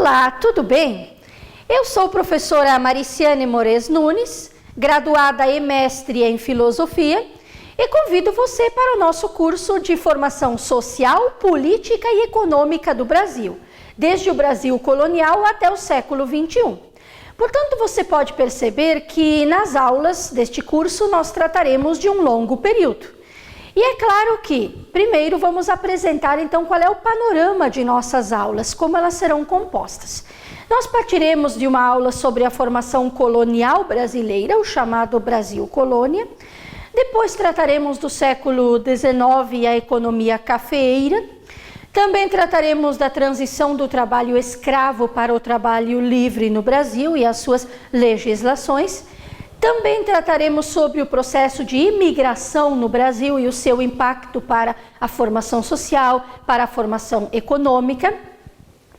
Olá, tudo bem? Eu sou a professora Mariciane Moraes Nunes, graduada e mestre em Filosofia, e convido você para o nosso curso de Formação Social, Política e Econômica do Brasil, desde o Brasil colonial até o século XXI. Portanto, você pode perceber que nas aulas deste curso nós trataremos de um longo período. E é claro que, primeiro, vamos apresentar então qual é o panorama de nossas aulas, como elas serão compostas. Nós partiremos de uma aula sobre a formação colonial brasileira, o chamado Brasil Colônia. Depois trataremos do século XIX e a economia cafeeira. Também trataremos da transição do trabalho escravo para o trabalho livre no Brasil e as suas legislações. Também trataremos sobre o processo de imigração no Brasil e o seu impacto para a formação social, para a formação econômica.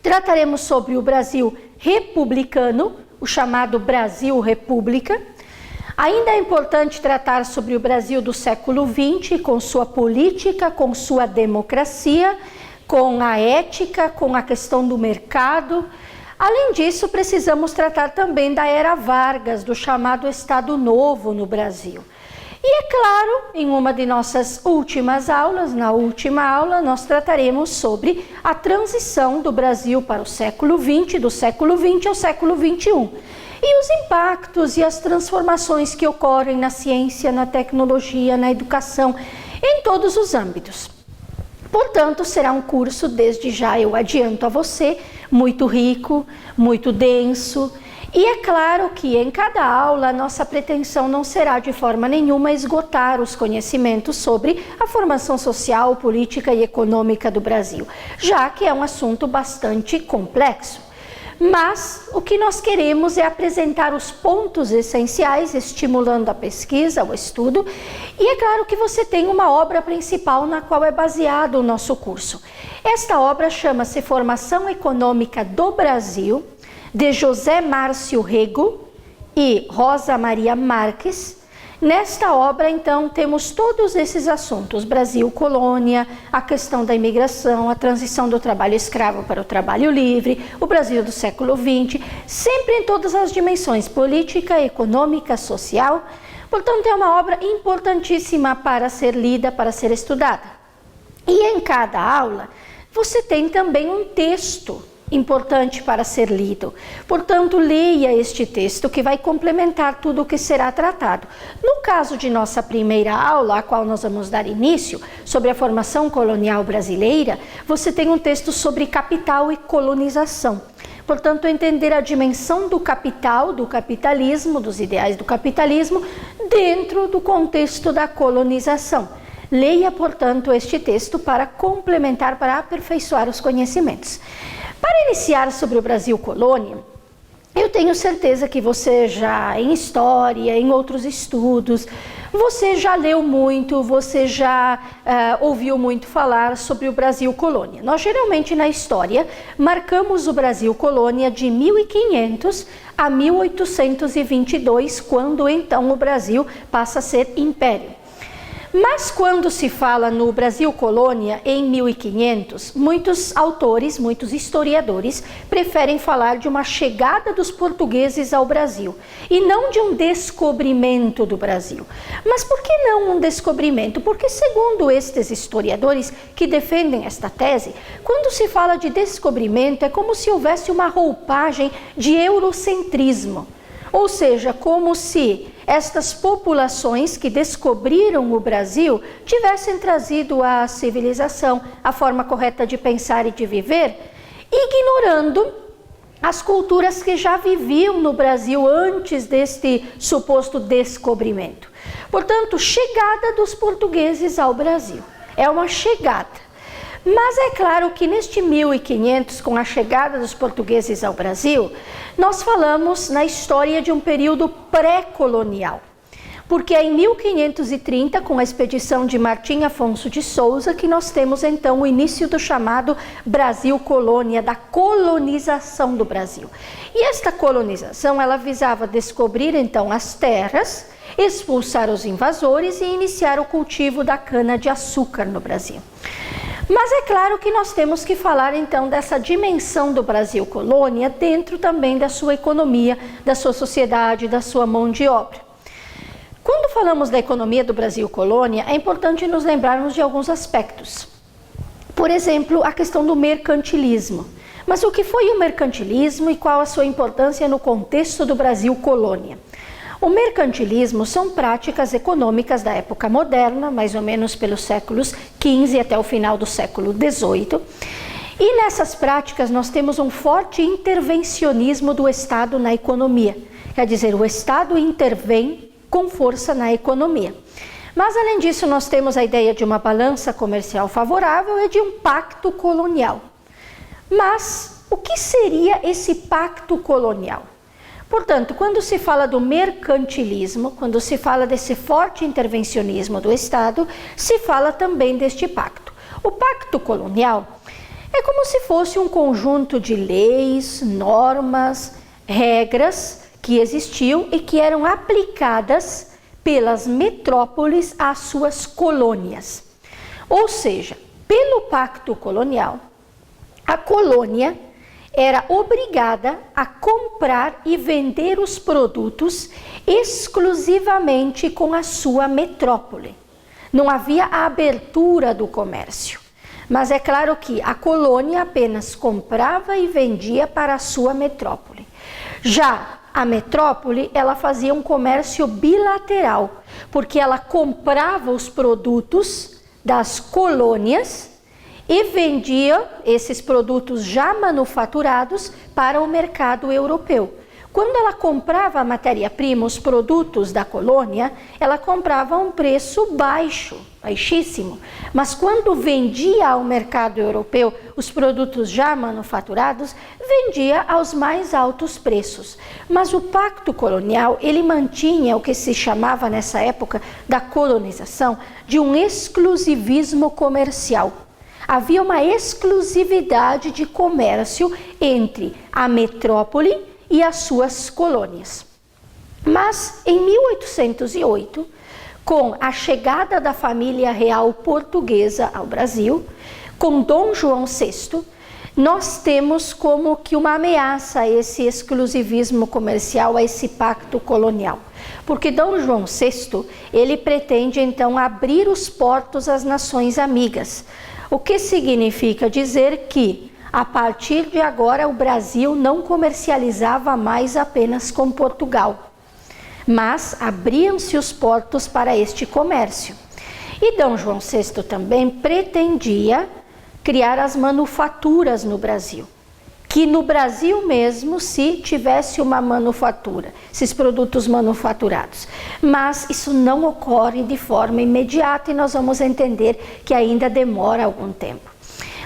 Trataremos sobre o Brasil republicano, o chamado Brasil República. Ainda é importante tratar sobre o Brasil do século XX, com sua política, com sua democracia, com a ética, com a questão do mercado. Além disso, precisamos tratar também da Era Vargas, do chamado Estado Novo no Brasil. E é claro, em uma de nossas últimas aulas, na última aula, nós trataremos sobre a transição do Brasil para o século XX, do século XX ao século XXI. E os impactos e as transformações que ocorrem na ciência, na tecnologia, na educação, em todos os âmbitos. Portanto, será um curso, desde já eu adianto a você, muito rico, muito denso. E é claro que em cada aula a nossa pretensão não será de forma nenhuma esgotar os conhecimentos sobre a formação social, política e econômica do Brasil, já que é um assunto bastante complexo. Mas o que nós queremos é apresentar os pontos essenciais, estimulando a pesquisa, o estudo, e é claro que você tem uma obra principal na qual é baseado o nosso curso. Esta obra chama-se Formação Econômica do Brasil, de José Márcio Rego e Rosa Maria Marques. Nesta obra, então, temos todos esses assuntos: Brasil Colônia, a questão da imigração, a transição do trabalho escravo para o trabalho livre, o Brasil do século XX, sempre em todas as dimensões: política, econômica, social. Portanto, é uma obra importantíssima para ser lida, para ser estudada. E em cada aula, você tem também um texto importante para ser lido. Portanto, leia este texto que vai complementar tudo o que será tratado. No caso de nossa primeira aula, a qual nós vamos dar início, sobre a formação colonial brasileira, você tem um texto sobre capital e colonização. Portanto, entender a dimensão do capital, do capitalismo, dos ideais do capitalismo, dentro do contexto da colonização. Leia, portanto, este texto para complementar, para aperfeiçoar os conhecimentos. Para iniciar sobre o Brasil Colônia, eu tenho certeza que você já, em história, em outros estudos, você já leu muito, você já ouviu muito falar sobre o Brasil Colônia. Nós, geralmente, na história, marcamos o Brasil Colônia de 1500 a 1822, quando, então, o Brasil passa a ser império. Mas quando se fala no Brasil Colônia em 1500, muitos autores, muitos historiadores preferem falar de uma chegada dos portugueses ao Brasil e não de um descobrimento do Brasil. Mas por que não um descobrimento? Porque, segundo estes historiadores que defendem esta tese, quando se fala de descobrimento é como se houvesse uma roupagem de eurocentrismo. Ou seja, como se estas populações que descobriram o Brasil tivessem trazido a civilização, a forma correta de pensar e de viver, ignorando as culturas que já viviam no Brasil antes deste suposto descobrimento. Portanto, chegada dos portugueses ao Brasil. É uma chegada. Mas é claro que neste 1500, com a chegada dos portugueses ao Brasil, nós falamos na história de um período pré-colonial. Porque é em 1530, com a expedição de Martim Afonso de Souza, que nós temos então o início do chamado Brasil Colônia, da colonização do Brasil. E esta colonização, ela visava descobrir então as terras, expulsar os invasores e iniciar o cultivo da cana-de-açúcar no Brasil. Mas é claro que nós temos que falar então dessa dimensão do Brasil colônia dentro também da sua economia, da sua sociedade, da sua mão de obra. Quando falamos da economia do Brasil colônia, é importante nos lembrarmos de alguns aspectos. Por exemplo, a questão do mercantilismo. Mas o que foi o mercantilismo e qual a sua importância no contexto do Brasil colônia? O mercantilismo são práticas econômicas da época moderna, mais ou menos pelos séculos XV até o final do século XVIII. E nessas práticas nós temos um forte intervencionismo do Estado na economia. Quer dizer, o Estado intervém com força na economia. Mas além disso nós temos a ideia de uma balança comercial favorável e de um pacto colonial. Mas o que seria esse pacto colonial? Portanto, quando se fala do mercantilismo, quando se fala desse forte intervencionismo do Estado, se fala também deste pacto. O pacto colonial é como se fosse um conjunto de leis, normas, regras que existiam e que eram aplicadas pelas metrópoles às suas colônias. Ou seja, pelo pacto colonial, a colônia era obrigada a comprar e vender os produtos exclusivamente com a sua metrópole. Não havia a abertura do comércio. Mas é claro que a colônia apenas comprava e vendia para a sua metrópole. Já a metrópole, ela fazia um comércio bilateral, porque ela comprava os produtos das colônias e vendia esses produtos já manufaturados para o mercado europeu. Quando ela comprava a matéria-prima, os produtos da colônia, ela comprava a um preço baixo, baixíssimo. Mas quando vendia ao mercado europeu os produtos já manufaturados, vendia aos mais altos preços. Mas o pacto colonial, ele mantinha o que se chamava nessa época da colonização de um exclusivismo comercial. Havia uma exclusividade de comércio entre a metrópole e as suas colônias. Mas em 1808, com a chegada da família real portuguesa ao Brasil, com Dom João VI, nós temos como que uma ameaça a esse exclusivismo comercial, a esse pacto colonial. Porque Dom João VI, ele pretende então abrir os portos às nações amigas, o que significa dizer que, a partir de agora, o Brasil não comercializava mais apenas com Portugal, mas abriam-se os portos para este comércio. E Dom João VI também pretendia criar as manufaturas no Brasil, que no Brasil mesmo se tivesse uma manufatura, esses produtos manufaturados. Mas isso não ocorre de forma imediata e nós vamos entender que ainda demora algum tempo.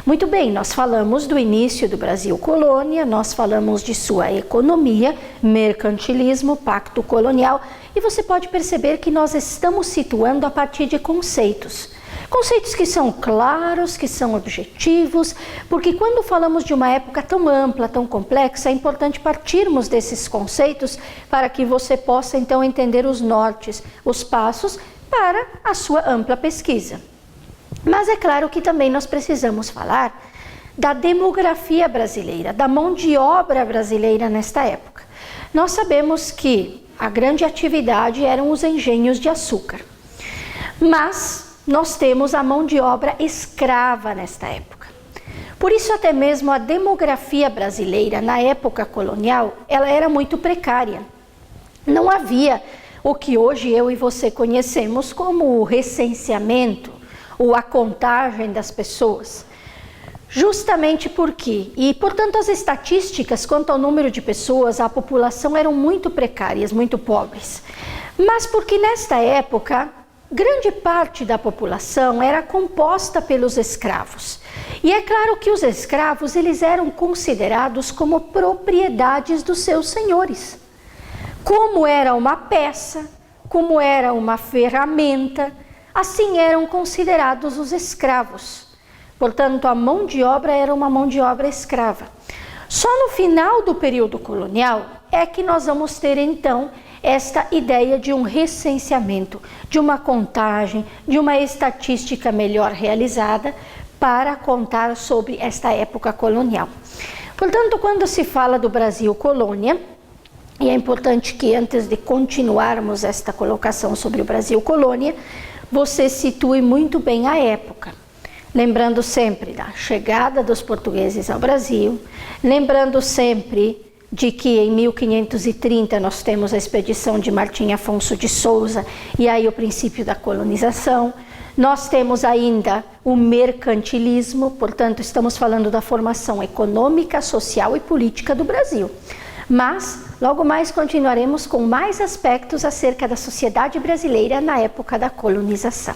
Muito bem, nós falamos do início do Brasil colônia, nós falamos de sua economia, mercantilismo, pacto colonial, e você pode perceber que nós estamos situando a partir de conceitos. Conceitos que são claros, que são objetivos, porque quando falamos de uma época tão ampla, tão complexa, é importante partirmos desses conceitos para que você possa então entender os nortes, os passos para a sua ampla pesquisa. Mas é claro que também nós precisamos falar da demografia brasileira, da mão de obra brasileira nesta época. Nós sabemos que a grande atividade eram os engenhos de açúcar, mas nós temos a mão de obra escrava nesta época. Por isso até mesmo a demografia brasileira na época colonial, ela era muito precária. Não havia o que hoje eu e você conhecemos como o recenseamento, ou a contagem das pessoas, justamente porque, e portanto as estatísticas quanto ao número de pessoas, a população eram muito precárias, muito pobres, mas porque nesta época, grande parte da população era composta pelos escravos, e é claro que os escravos, eles eram considerados como propriedades dos seus senhores, como era uma peça, como era uma ferramenta, assim eram considerados os escravos. Portanto, a mão de obra era uma mão de obra escrava. Só no final do período colonial é que nós vamos ter então esta ideia de um recenseamento, de uma contagem, de uma estatística melhor realizada, para contar sobre esta época colonial. Portanto, quando se fala do Brasil colônia, e é importante que antes de continuarmos esta colocação sobre o Brasil colônia, você situe muito bem a época. Lembrando sempre da chegada dos portugueses ao Brasil, lembrando sempre de que em 1530 nós temos a expedição de Martim Afonso de Souza e aí o princípio da colonização. Nós temos ainda o mercantilismo, portanto estamos falando da formação econômica, social e política do Brasil. Mas logo mais continuaremos com mais aspectos acerca da sociedade brasileira na época da colonização.